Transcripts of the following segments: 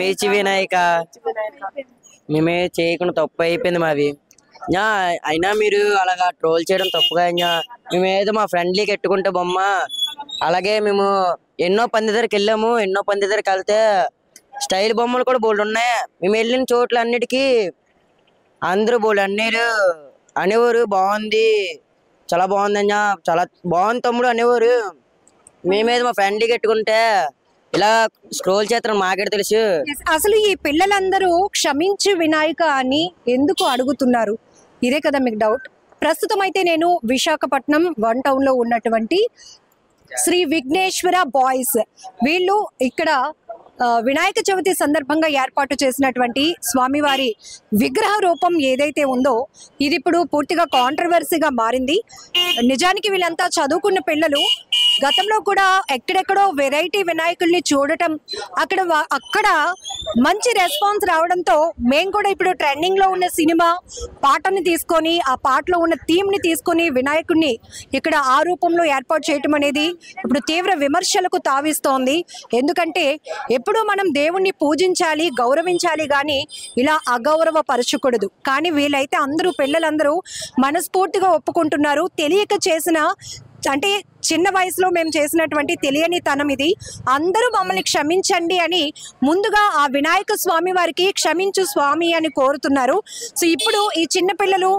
మేచి వినాయక మేమే చేయకుండా తప్పు అయిపోయింది మాది. అయినా మీరు అలాగా ట్రోల్ చేయడం తప్పుగా. మేమేదో మా ఫ్రెండ్లీకి ఎట్టుకుంటే బొమ్మ అలాగే మేము ఎన్నో పంది దగ్గరికి వెళ్ళాము. ఎన్నో పంది దగ్గరికి వెళ్తే స్టైల్ బొమ్మలు కూడా బోల్డ్ ఉన్నాయి. మేము వెళ్ళిన చోట్ల అన్నిటికీ అందరూ బోల్డ్ అన్నీరు అనేవారు బాగుంది, చాలా బాగుంది చాలా బాగుంది తమ్ముడు అనేవారు. మేమేదో మా ఫ్రెండ్లీకి ఎట్టుకుంటే ఇలా స్క్రోల్ చేస్తాం మాకే తెలుసు. అసలు ఈ పిల్లలందరూ క్షమించు వినాయక అని ఎందుకు అడుగుతున్నారు? ఇదే కదా మీకు డౌట్. ప్రస్తుతం అయితే నేను విశాఖపట్నం 1 టౌన్ లో ఉన్నటువంటి శ్రీ విఘ్నేశ్వర బాయ్స్, వీళ్ళు ఇక్కడ వినాయక చవితి సందర్భంగా ఏర్పాటు చేసినటువంటి స్వామివారి విగ్రహ రూపం ఏదైతే ఉందో ఇది ఇప్పుడు పూర్తిగా కాంట్రవర్సీగా మారింది. నిజానికి వీళ్ళంతా చదువుకున్న పిల్లలు. గతంలో కూడా ఎక్కడెక్కడో వెరైటీ వినాయకుల్ని చూడటం, అక్కడ మంచి రెస్పాన్స్ రావడంతో మేము కూడా ఇప్పుడు ట్రెండింగ్ లో ఉన్న సినిమా పాటని తీసుకొని ఆ పాటలో ఉన్న థీమ్ ని తీసుకొని వినాయకుడిని ఇక్కడ ఆ రూపంలో ఏర్పాటు చేయటం అనేది ఇప్పుడు తీవ్ర విమర్శలకు తావిస్తోంది. ఎందుకంటే ఎప్పుడూ మనం దేవుణ్ణి పూజించాలి, గౌరవించాలి, కానీ ఇలా అగౌరవపరచకూడదు. కానీ వీళ్ళైతే అందరూ పిల్లలందరూ మనస్ఫూర్తిగా ఒప్పుకుంటున్నారు. తెలియక చేసిన, అంటే చిన్న వయసులో మేము చేసినటువంటి తెలియని తనం ఇది, అందరూ మమ్మల్ని క్షమించండి అని ముందుగా ఆ వినాయక స్వామి వారికి క్షమించు స్వామి అని కోరుతున్నారు. సో ఇప్పుడు ఈ చిన్న పిల్లలు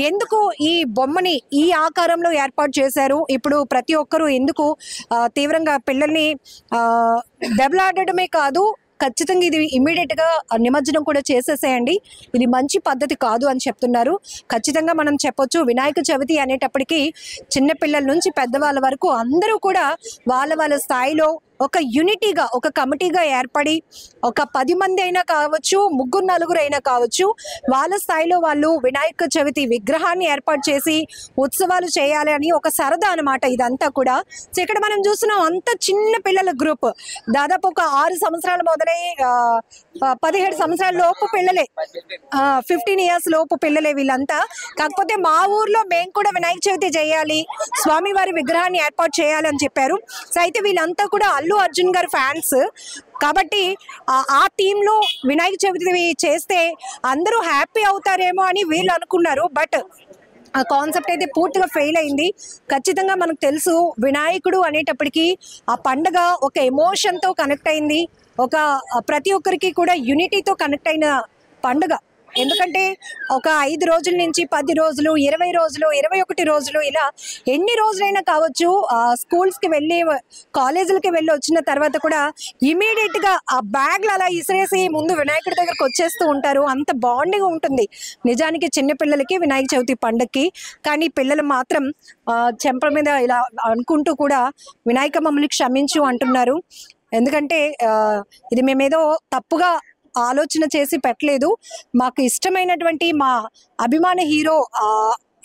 ఎందుకు ఈ బొమ్మని ఈ ఆకారంలో ఏర్పాటు చేశారు? ఇప్పుడు ప్రతి ఒక్కరూ ఎందుకు తీవ్రంగా పిల్లల్ని దెబ్బలాడటమే కాదు, ఖచ్చితంగా ఇది ఇమ్మీడియట్ గా నిమజ్జనం కూడా చేసేసేయండి, ఇది మంచి పద్ధతి కాదు అని చెప్తున్నారు. ఖచ్చితంగా మనం చెప్పొచ్చు, వినాయక చవితి అనేటప్పటికీ చిన్నపిల్లల నుంచి పెద్దవాళ్ళ వరకు అందరూ కూడా వాళ్ళ వాళ్ళ స్థాయిలో ఒక యూనిటీగా, ఒక కమిటీగా ఏర్పడి ఒక 10 మంది అయినా కావచ్చు, 3-4 అయినా కావచ్చు, వాళ్ళ స్థాయిలో వాళ్ళు వినాయక చవితి విగ్రహాన్ని ఏర్పాటు చేసి ఉత్సవాలు చేయాలి అని ఒక సరదా అనమాట ఇదంతా కూడా. సో ఇక్కడ మనం చూస్తున్నాం అంత చిన్న పిల్లల గ్రూప్, దాదాపు ఒక 6 సంవత్సరాలు మొదలై 17 సంవత్సరాల లోపు పిల్లలే, 15 years లోపు పిల్లలే వీళ్ళంతా. కాకపోతే మా ఊర్లో మేము కూడా వినాయక చవితి చేయాలి, స్వామివారి విగ్రహాన్ని ఏర్పాటు చేయాలి అని చెప్పారు. సో అయితే వీళ్ళంతా కూడా అల్లు అర్జున్ గారి ఫ్యాన్స్ కాబట్టి ఆ టీంలో వినాయక చవితి చేస్తే అందరూ హ్యాపీ అవుతారేమో అని వీళ్ళు అనుకున్నారు. బట్ ఆ కాన్సెప్ట్ అయితే పూర్తిగా ఫెయిల్ అయింది. ఖచ్చితంగా మనకు తెలుసు, వినాయకుడు అనేటప్పటికీ ఆ పండుగ ఒక ఎమోషన్తో కనెక్ట్ అయింది, ఒక ప్రతి ఒక్కరికి కూడా యూనిటీతో కనెక్ట్ అయిన పండుగ. ఎందుకంటే ఒక 5 రోజుల నుంచి 10 రోజులు, 20 రోజులు, 21 రోజులు, ఇలా ఎన్ని రోజులైనా కావచ్చు, స్కూల్స్కి వెళ్ళి కాలేజీలకి వెళ్ళి వచ్చిన తర్వాత కూడా ఇమీడియట్గా ఆ బ్యాగ్లు అలా ఇసిరేసి ముందు వినాయకుడి దగ్గరకు వచ్చేస్తూ ఉంటారు. అంత బాండింగ్ ఉంటుంది నిజానికి చిన్నపిల్లలకి వినాయక చవితి పండుగకి. కానీ పిల్లలు మాత్రం చెంపల మీద ఇలా అనుకుంటూ కూడా వినాయక మమ్మల్ని క్షమించు అంటున్నారు. ఎందుకంటే ఇది మేమేదో తప్పుగా ఆలోచన చేసి పెట్టలేదు. మాకు ఇష్టమైనటువంటి మా అభిమాన హీరో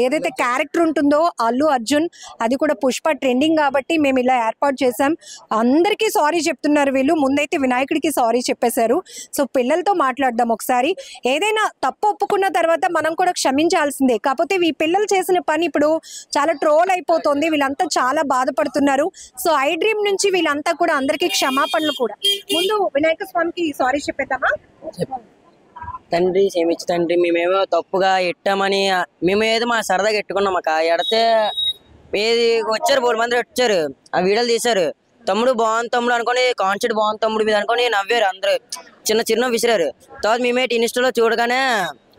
ఏదైతే క్యారెక్టర్ ఉంటుందో అల్లు అర్జున్, అది కూడా పుష్ప ట్రెండింగ్ కాబట్టి మేము ఇలా ఏర్పాటు చేసాం. అందరికీ సారీ చెప్తున్నారు వీళ్ళు, ముందైతే వినాయకుడికి సారీ చెప్పేశారు. సో పిల్లలతో మాట్లాడదాం ఒకసారి. ఏదైనా తప్పు ఒప్పుకున్న తర్వాత మనం కూడా క్షమించాల్సిందే. కాకపోతే ఈ పిల్లలు చేసిన పని ఇప్పుడు చాలా ట్రోల్ అయిపోతుంది, వీళ్ళంతా చాలా బాధపడుతున్నారు. సో ఐ డ్రీమ్ నుంచి వీళ్ళంతా కూడా అందరికీ క్షమాపణలు కూడా. ముందు వినాయక స్వామికి సారీ చెప్పేద్దామా? తండ్రి క్షమించు తండ్రి, మేమేమో తప్పుగా ఎట్టామని మేమేదో మా సరదాగా ఎట్టుకున్నాం. మాకు ఎడితే ఏది వచ్చారు 3 మంది వచ్చారు, ఆ వీడియోలు తీశారు. తమ్ముడు బాగుంది తమ్ముడు అనుకొని, కాన్సెప్ట్ బాగుంది తమ్ముడు మీద అనుకొని నవ్వారు, అందరూ చిన్న విసిరారు. తర్వాత మేమేటి ఇన్స్టాలో చూడగానే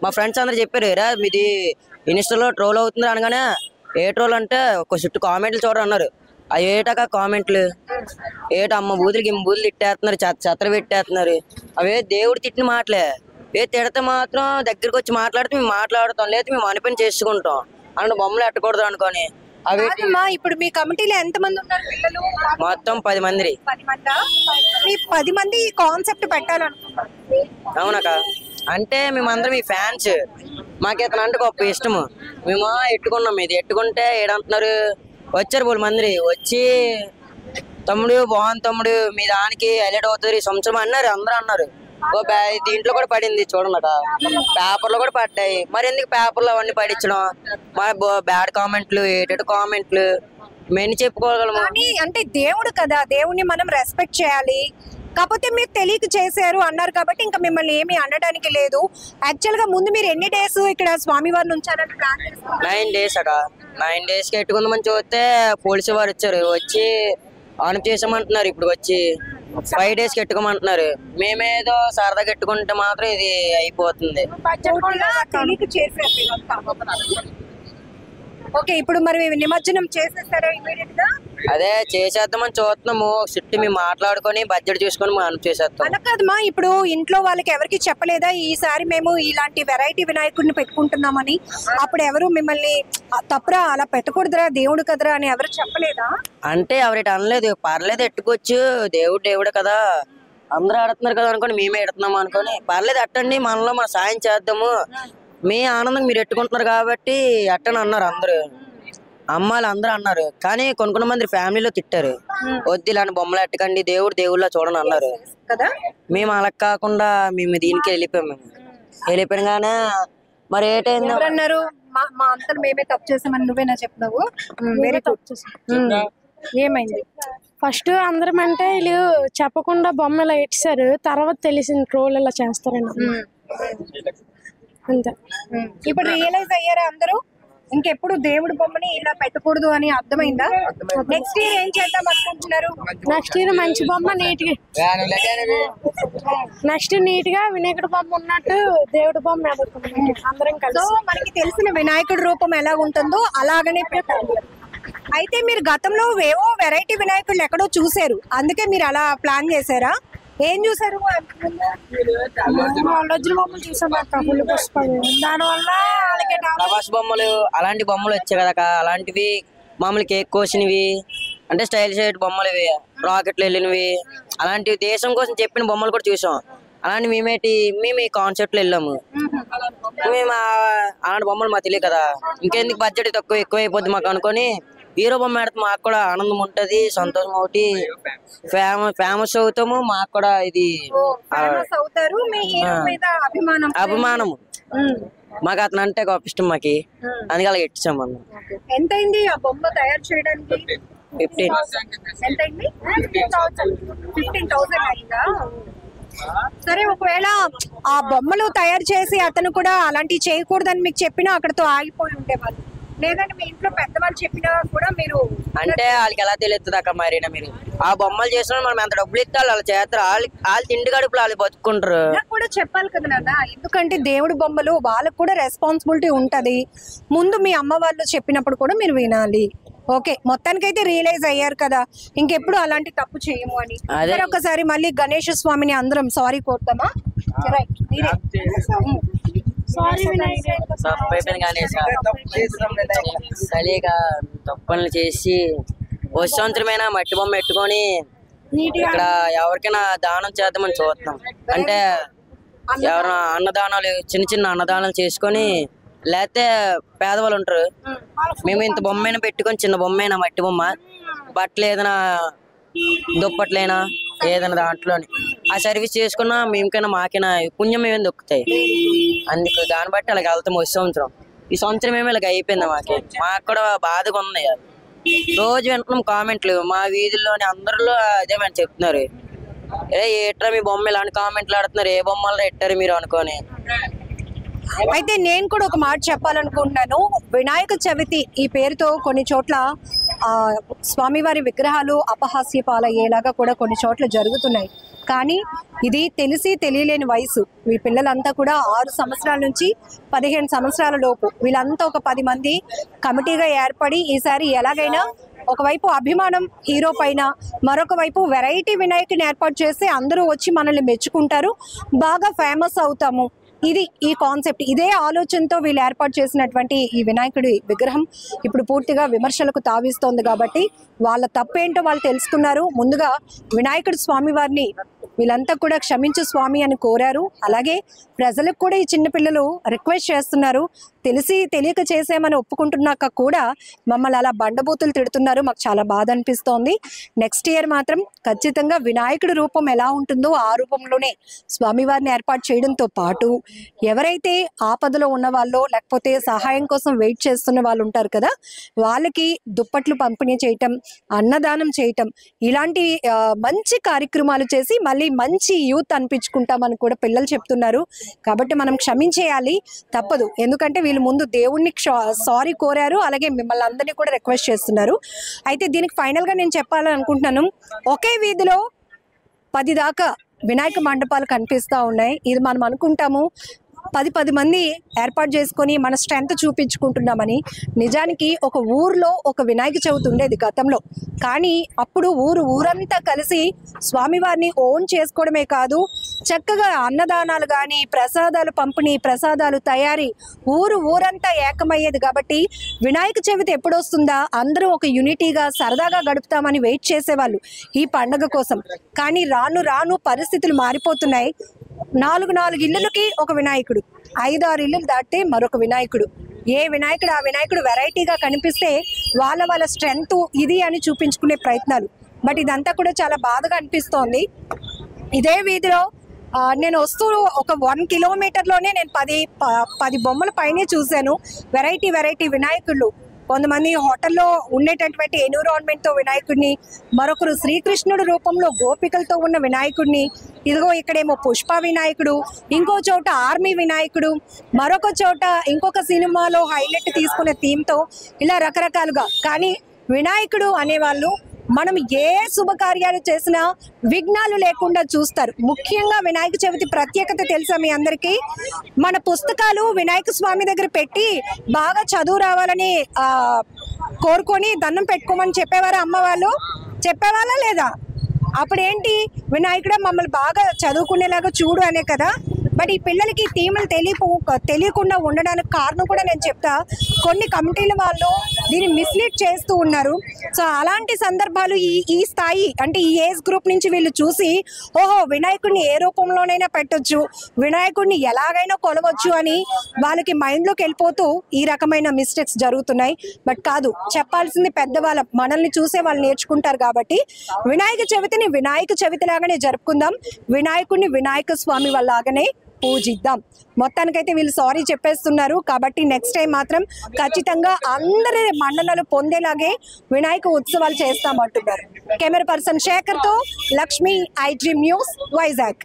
మా ఫ్రెండ్స్ అందరూ చెప్పారు, రా మీది ఇన్స్టాలో ట్రోల్ అవుతుంది అనగానే, ఏ ట్రోల్ అంటే ఒక చుట్టూ కామెంట్లు చూడరు అన్నారు. అవి ఏటాక కామెంట్లు అమ్మ బూతులకి బూతులు తిట్టేస్తున్నారు, చెత్త పెట్టేస్తున్నారు. అవే దేవుడు తిట్టిన మాటలే. తిడితే మాత్రం దగ్గరికి వచ్చి మాట్లాడితే మేము మాట్లాడుతాం, లేదా మేము అనిపని చేసుకుంటాం అంటే బొమ్మలు ఎట్టకూడదు అనుకోని. అవి ఇప్పుడు మీ కమిటీలో ఎంత మంది ఉన్నారు పిల్లలు? మొత్తం 10 మంది. 10 మంది కాన్సెప్ట్ పెట్టాలనుకుంటున్నారు? అవునక్క, అంటే మేమందరం మీ ఫ్యాన్స్, మాకు ఇతను అంటే గొప్ప ఇష్టము. మేము ఎట్టుకున్నాం, ఇది ఎట్టుకుంటే ఏడంటున్నారు. వచ్చారు 3 మంది వచ్చి, తమ్ముడు బాగుంది తమ్ముడు, మీ దానికి హైలైట్ అవుతుంది ఈ సంవత్సరం అన్నారు. అందరూ అన్నారు. దీంట్లో కూడా పడింది చూడండి, పేపర్లో కూడా పడ్డాయి. మరి ఎందుకు పేపర్లో అవన్నీ పడించడం? మరి బ్యాడ్ కామెంట్లు, ఏటేటు కామెంట్లు మేము చెప్పుకోగలము. అంటే దేవుడు కదా, దేవుణ్ణి మనం రెస్పెక్ట్ చేయాలి. కాకపోతే మీరు తెలియక చేశారు అన్నారు కాబట్టి ఇంకా మిమ్మల్ని ఏమీ అనడానికి లేదు. యాక్చువల్ గా ముందు మీరు ఎన్ని డేస్ ఇక్కడ స్వామివారిని ఉంచాలని ప్లాన్ చేసుకున్నారు? 9 days అక్క. 9 days కి ఎట్టుకుందామని చూస్తే పోలీసు వారు వచ్చారు, వచ్చి ఆన్ చేసామంటున్నారు. ఇప్పుడు వచ్చి 5 days కి ఎట్టుకోమంటున్నారు. మేమేదో సరదాగా ఎట్టుకుంటే మాత్రం ఇది అయిపోతుంది. తెలియక చేశారు మీరంతా. ఓకే, ఇప్పుడు మరి నిమజ్జనం చేసేస్తారా ఇమీడియట్ గా? అదే చేసేద్దామని చూస్తున్నాము. చుట్టూ మేము మాట్లాడుకొని బడ్జెట్ చూసుకొని మనం చేసేస్తాం. అలా కాదమ్మా, ఇప్పుడు ఇంట్లో వాళ్ళకి ఎవరికి చెప్పలేదా ఈసారి మేము ఇలాంటి వెరైటీ వినాయకుడిని పెట్టుకుంటున్నామని? అప్పుడు ఎవరు మిమ్మల్ని తప్పురా అలా పెట్టకూడదురా దేవుడు కదరా అని ఎవరు చెప్పలేదా? అంటే ఎవరైతే అనలేదు, పర్లేదు ఎట్టుకోవచ్చు, దేవుడు కదా, అందరూ ఆడుతున్నారు కదా అనుకోని మేమే ఎడుతున్నాము అనుకోని, పర్లేదు ఎట్టండి, మనలో మన సాయం చేద్దాము, మీ ఆనందం మీరు ఎట్టుకుంటున్నారు కాబట్టి ఎట్టని అన్నారు అందరు. అమ్మాయిలు అందరూ అన్నారు. కానీ కొన్ని మంది ఫ్యామిలీలో తిట్టారు, వద్దు ఇలాంటి బొమ్మలు ఎట్టకండి, దేవుళ్ళ చూడని అన్నారు కదా. మేము అలా కాకుండా మేము దీనికి వెళ్ళిపోయినగానే మరి ఏటైంది అన్నారు, మా అంతా మేమే తప్పు చేసామని నువ్వేనా చెప్పినావు? వేరే తప్పు చేసాం. ఏమైంది? ఫస్ట్ అందరం అంటే వీళ్ళు చెప్పకుండా బొమ్మ ఇలా ఇచ్చారు, తర్వాత తెలిసింది ట్రోల్ ఇలా చేస్తారని అంతే. ఇప్పుడు రియలైజ్ అయ్యారా అందరూ ఇంకెప్పుడు దేవుడి బొమ్మని ఇలా పెట్టకూడదు అని అర్థమైందా? నెక్స్ట్ ఇయర్ ఏం చేద్దాం అనుకుంటున్నారు? నెక్స్ట్ ఇయర్ మంచి బొమ్మ నెక్స్ట్ నీట్ గా వినాయకుడి బొమ్మ ఉన్నట్టు దేవుడి బొమ్మ అందరం కలిసి. మనకి తెలిసిన వినాయకుడి రూపం ఎలా ఉంటుందో అలాగనే పెట్టాలి. అయితే మీరు గతంలో ఏవో వెరైటీ వినాయకులు ఎక్కడో చూసారు, అందుకే మీరు అలా ప్లాన్ చేశారా? ఏం చూసారు? బొమ్మలు చూసాం, దానివల్ల ప్రభాస్ బొమ్మలు అలాంటి బొమ్మలు వచ్చాయి కదా, అలాంటివి మామూలు కేక్ కోసినవి అంటే స్టైల్ షైట్ బొమ్మలు, ఇవి రాకెట్లు వెళ్ళినవి, అలాంటివి దేశం కోసం చెప్పిన బొమ్మలు కూడా చూసాం. అలాంటి మేము ఈ కాన్సెప్ట్ లో వెళ్ళాము. మేము అలాంటి బొమ్మలు మాకు తెలియదు కదా, ఇంకెందుకు బడ్జెట్ ఎక్కువ అయిపోద్ది మాకు అనుకొని హీరో బొమ్మ ఆడితే మాకు కూడా ఆనందం ఉంటది, సంతోషం ఒకటి, ఫేమస్ అవుతాము, మాకు కూడా ఇది అభిమానము. మాకు అతను అంటే గొప్ప ఇష్టం మాకి, అందుకే అలా ఇచ్చాము. మనం ఎంత అయింది ఆ బొమ్మ తయారు చేయడానికి? 15,000 అయిందా? సరే, ఒకవేళ ఆ బొమ్మలు తయారు చేసి అతను కూడా అలాంటివి చేయకూడదని మీకు చెప్పినా అక్కడతో ఆగిపోయి ఉండేవాళ్ళు, లేదంటే మీ ఇంట్లో పెద్దవాళ్ళు చెప్పినా కూడా మీరు అంటే వాళ్ళకి ఎలా తెలుస్తుంది అక్క? మరి మీరు ఆ బొమ్మలు చేసిన మనం ఎంత డబ్బులు ఇస్తారు వాళ్ళు చేస్తారు, వాళ్ళు తిండి గడుపులు వాళ్ళు బతుకుంటారు కూడా చెప్పాలి కదా నాన్న. ఎందుకంటే దేవుడి బొమ్మలు వాళ్ళకు కూడా రెస్పాన్సిబిలిటీ ఉంటది. ముందు మీ అమ్మ వాళ్ళు చెప్పినప్పుడు కూడా మీరు వినాలి. ఓకే, మొత్తానికైతే రియలైజ్ అయ్యారు కదా, ఇంకెప్పుడు అలాంటి తప్పు చేయము అని. ఒకసారి మళ్ళీ గణేష్ స్వామిని అందరం సారీ కోరుతామా? తప్పులు చేసి సంవత్సరమైన మట్టి బొమ్మ పెట్టుకొని ఇక్కడ ఎవరికైనా దానం చేద్దామని చూస్తున్నాం. అంటే ఎవరైనా అన్నదానాలు, చిన్న అన్నదానాలు చేసుకొని, లేకపోతే పేదవాళ్ళు ఉంటారు, మేము ఇంత బొమ్మైనా పెట్టుకొని, చిన్న బొమ్మైనా మట్టి బొమ్మ, బట్టలు ఏదైనా దుప్పట్లైనా ఏదైనా దాంట్లోని ఆ సర్వీస్ చేసుకున్నా మేమకైనా మాకైనా పుణ్యం ఏమైనా దొక్కుతాయి. అందుకు దాన్ని బట్టి అలాగ వెళ్తాం. ఈ సంవత్సరం ఏమో ఇలాగ అయిపోయింది. మాకు కూడా బాధగా ఉంది. రోజు వింటున్నాం కామెంట్లు, మా వీధుల్లోని అందరిలో అదే మేము చెప్తున్నారు, ఏట్రా మీ బొమ్మ ఇలాంటి కామెంట్లు ఆడుతున్నారు, ఏ బొమ్మలు పెట్టారు మీరు అనుకోని. అయితే నేను కూడా ఒక మాట చెప్పాలనుకుంటున్నాను. వినాయక చవితి ఈ పేరుతో కొన్ని చోట్ల స్వామివారి విగ్రహాలు అపహాస్య పాలయ్యేలాగా కూడా కొన్ని చోట్ల జరుగుతున్నాయి. కానీ ఇది తెలిసి తెలియలేని వయసు. మీ పిల్లలంతా కూడా 6 సంవత్సరాల నుంచి 15 సంవత్సరాల లోపు, వీళ్ళంతా ఒక 10 మంది కమిటీగా ఏర్పడి ఈసారి ఎలాగైనా ఒకవైపు అభిమానం హీరో పైన, మరొక వైపు వెరైటీ వినాయకుని ఏర్పాటు చేసి అందరూ వచ్చి మనల్ని మెచ్చుకుంటారు, బాగా ఫేమస్ అవుతాము. ఇది ఈ కాన్సెప్ట్, ఇదే ఆలోచనతో వీళ్ళు ఏర్పాటు చేసినటువంటి ఈ వినాయకుడి విగ్రహం ఇప్పుడు పూర్తిగా విమర్శలకు తావిస్తోంది. కాబట్టి వాళ్ళ తప్పేంటో వాళ్ళు తెలుసుకున్నారు. ముందుగా వినాయకుడి స్వామి వారిని వీళ్ళంతా కూడా క్షమించు స్వామి అని కోరారు. అలాగే ప్రజలకు కూడా ఈ చిన్నపిల్లలు రిక్వెస్ట్ చేస్తున్నారు, తెలియక చేసామని ఒప్పుకుంటున్నాక కూడా మమ్మల్ని అలా బండబూతులు తిడుతున్నారు. మాకు చాలా బాధ అనిపిస్తోంది. నెక్స్ట్ ఇయర్ మాత్రం ఖచ్చితంగా వినాయకుడి రూపం ఎలా ఉంటుందో ఆ రూపంలోనే స్వామివారిని ఏర్పాటు చేయడంతో పాటు ఎవరైతే ఆపదలో ఉన్న వాళ్ళు లేకపోతే సహాయం కోసం వెయిట్ చేస్తున్న వాళ్ళు ఉంటారు కదా, వాళ్ళకి దుప్పట్లు పంపిణీ చేయటం, అన్నదానం చేయటం, ఇలాంటి మంచి కార్యక్రమాలు చేసి మళ్ళీ మంచి యూత్ అనిపించుకుంటామని కూడా పిల్లలు చెప్తున్నారు. కాబట్టి మనం క్షమించేయాలి, తప్పదు. ఎందుకంటే వీళ్ళు ముందు దేవుణ్ణి సారీ కోరారు, అలాగే మిమ్మల్ని అందరినీ కూడా రిక్వెస్ట్ చేస్తున్నారు. అయితే దీనికి ఫైనల్గా నేను చెప్పాలని అనుకుంటున్నాను, ఒకే వీధిలో 10 దాకా వినాయక మండపాలు కనిపిస్తూ ఉన్నాయి. ఇది మనం అనుకుంటాము 10 మంది ఏర్పాటు చేసుకొని మన స్ట్రెంత్ చూపించుకుంటున్నామని. నిజానికి ఒక ఊర్లో ఒక వినాయక చవితి ఉండేది గతంలో, కానీ అప్పుడు ఊరంతా కలిసి స్వామివారిని ఓన్ చేసుకోవడమే కాదు, చక్కగా అన్నదానాలు కానీ, ప్రసాదాలు పంపిణీ, ప్రసాదాలు తయారీ, ఊరంతా ఏకమయ్యేది. కాబట్టి వినాయక చవితి ఎప్పుడు వస్తుందా, అందరూ ఒక యూనిటీగా సరదాగా గడుపుతామని వెయిట్ చేసేవాళ్ళు ఈ పండగ కోసం. కానీ రాను పరిస్థితులు మారిపోతున్నాయి. 4 ఇళ్ళకి ఒక వినాయకుడు, 5-6 ఇల్లులు దాటితే మరొక వినాయకుడు. ఏ వినాయకుడు ఆ వినాయకుడు వెరైటీగా కనిపిస్తే వాళ్ళ స్ట్రెంగ్త్ ఇది అని చూపించుకునే ప్రయత్నాలు. బట్ ఇదంతా కూడా చాలా బాధగా అనిపిస్తోంది. ఇదే వీధిలో నేను వస్తూ ఒక 1 కిలోమీటర్లోనే నేను 10 బొమ్మల పైనే చూశాను. వెరైటీ వినాయకుళ్ళు. కొంతమంది హోటల్లో ఉండేటటువంటి ఎన్విరాన్మెంట్తో వినాయకుడిని, మరొకరు శ్రీకృష్ణుడు రూపంలో గోపికలతో ఉన్న వినాయకుడిని, ఇదిగో ఇక్కడేమో పుష్ప వినాయకుడు, ఇంకో చోట ఆర్మీ వినాయకుడు, మరొక చోట ఇంకొక సినిమాలో హైలైట్ తీసుకునే థీమ్తో, ఇలా రకరకాలుగా. కానీ వినాయకుడు అనేవాళ్ళు మనం ఏ శుభకార్యాలు చేసినా విఘ్నాలు లేకుండా చూస్తారు. ముఖ్యంగా వినాయక చవితి ప్రత్యేకత తెలుసా మీ అందరికీ? మన పుస్తకాలు వినాయక స్వామి దగ్గర పెట్టి బాగా చదువు రావాలని కోరుకొని దండం పెట్టుకోమని చెప్పేవారా అమ్మ వాళ్ళు? చెప్పేవాళ్ళా లేదా? అప్పుడేంటి, వినాయకుడు మమ్మల్ని బాగా చదువుకునేలాగా చూడు అనే కదా. బట్ ఈ పిల్లలకి థీములు తెలియకుండా ఉండడానికి కారణం కూడా నేను చెప్తా, కొన్ని కమిటీల వాళ్ళు దీన్ని మిస్లీడ్ చేస్తూ ఉన్నారు. సో అలాంటి సందర్భాలు ఈ స్థాయి అంటే ఈ ఏజ్ గ్రూప్ నుంచి వీళ్ళు చూసి, ఓహో వినాయకుడిని ఏ రూపంలోనైనా పెట్టొచ్చు, వినాయకుడిని ఎలాగైనా కొలవచ్చు అని వాళ్ళకి మైండ్లోకి వెళ్ళిపోతూ ఈ రకమైన మిస్టేక్స్ జరుగుతున్నాయి. బట్ కాదు, చెప్పాల్సింది పెద్దవాళ్ళ, మనల్ని చూసే వాళ్ళు నేర్చుకుంటారు. కాబట్టి వినాయక చవితిని వినాయక చవితి లాగానే జరుపుకుందాం, వినాయకుడిని వినాయక స్వామి వాళ్ళలాగానే పూజిద్దాం. మొత్తానికైతే వీళ్ళు సారీ చెప్పేస్తున్నారు. కాబట్టి నెక్స్ట్ టైం మాత్రం ఖచ్చితంగా అందరి మన్ననలు పొందేలాగే వినాయక ఉత్సవాలు చేస్తామంటున్నారు. కెమెరా పర్సన్ శేఖర్తో Lakshmi, iDream News, Vizag.